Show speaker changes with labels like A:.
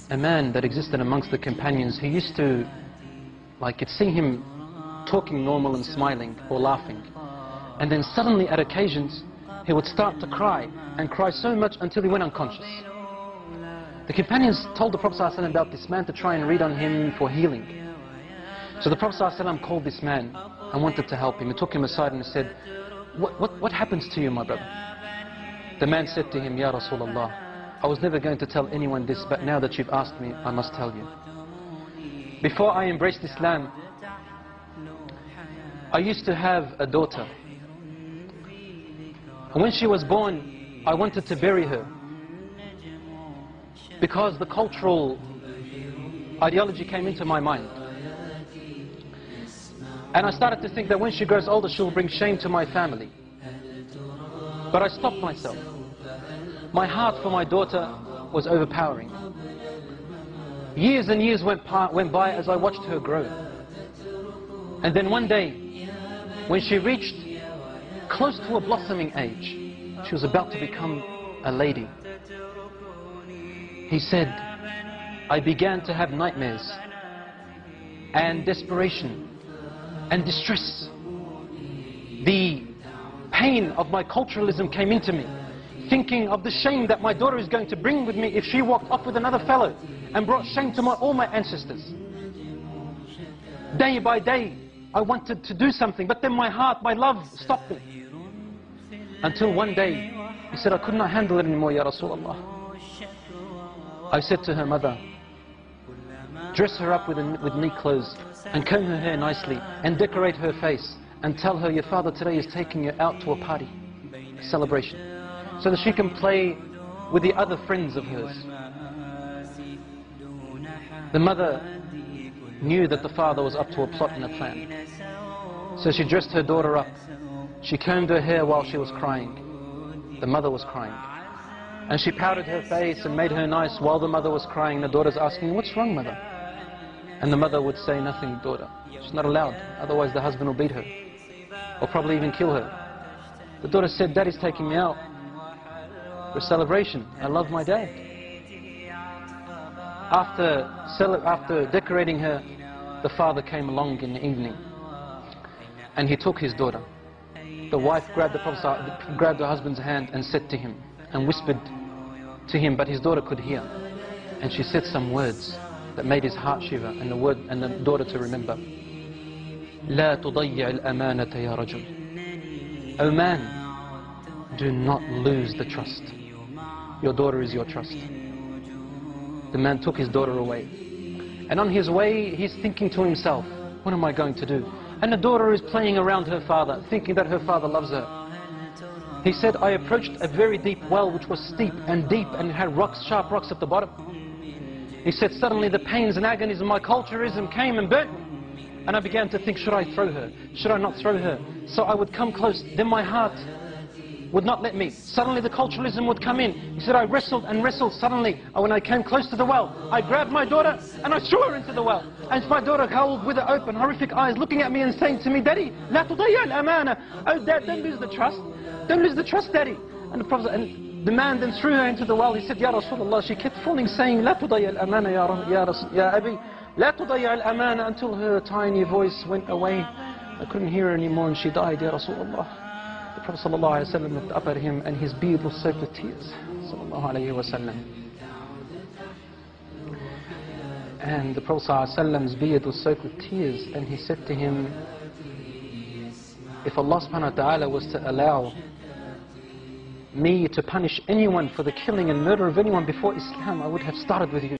A: a man that existed amongst the companions. He used to, like, you'd see him talking normal and smiling or laughing, and then suddenly at occasions he would start to cry, and cry so much until he went unconscious. The companions told the Prophet ﷺ about this man to try and read on him for healing. So the Prophet ﷺ called this man and wanted to help him. He took him aside and said, what happens to you, my brother? The man said to him, Ya Rasulullah, I was never going to tell anyone this, but now that you've asked me, I must tell you. Before I embraced Islam, I used to have a daughter. And when she was born, I wanted to bury her, because the cultural ideology came into my mind. And I started to think that when she grows older, she'll bring shame to my family. But I stopped myself. My heart for my daughter was overpowering. Years and years went by as I watched her grow. And then one day, when she reached close to a blossoming age, she was about to become a lady. He said, I began to have nightmares and desperation and distress. The pain of my culturalism came into me, thinking of the shame that my daughter is going to bring with me if she walked off with another fellow and brought shame to all my ancestors. Day by day, I wanted to do something, but then my heart, my love stopped me. Until one day, he said, I could not handle it anymore, Ya Rasulullah. I said to her mother, dress her up with neat clothes and comb her hair nicely and decorate her face and tell her your father today is taking you out to a party, a celebration, so that she can play with the other friends of hers. The mother knew that the father was up to a plot and a plan. So she dressed her daughter up. She combed her hair while she was crying. The mother was crying. And she powdered her face and made her nice while the mother was crying. The daughter's asking, what's wrong, mother? And the mother would say, nothing, daughter. She's not allowed, otherwise the husband will beat her, or probably even kill her. The daughter said, Daddy's taking me out for a celebration. I love my dad. After decorating her, the father came along in the evening, and he took his daughter. The wife grabbed the husband's hand and said to him, and whispered to him, but his daughter could hear. And she said some words that made his heart shiver, and the daughter to remember. لا تضيع الأمانة يا رجل. O man, do not lose the trust. Your daughter is your trust. The man took his daughter away. And on his way, he's thinking to himself, what am I going to do? And the daughter is playing around her father, thinking that her father loves her. He said, I approached a very deep well which was steep and deep and had rocks, sharp rocks at the bottom. He said, suddenly the pains and agonies of my culturism came and burnt me. And I began to think, should I throw her? Should I not throw her? So I would come close, then my heart would not let me. Suddenly the culturalism would come in. He said, I wrestled and wrestled. Suddenly, when I came close to the well, I grabbed my daughter and I threw her into the well. And my daughter held with her open, horrific eyes, looking at me and saying to me, Daddy, لا تضيع الأمانة. Oh, Dad, don't lose the trust. Don't lose the trust, Daddy. And the man then threw her into the well. He said, Ya Rasulullah. She kept falling, saying, لا تضيع الأمانة ya Abi. لا تضيع الأمانة, until her tiny voice went away. I couldn't hear her anymore and she died, Ya Rasulullah. The Prophet ﷺ looked up at him and his beard was soaked with tears. And the Prophet ﷺ's beard was soaked with tears, and he said to him, if Allah subhanahu wa ta'ala was to allow me to punish anyone for the killing and murder of anyone before Islam, I would have started with you.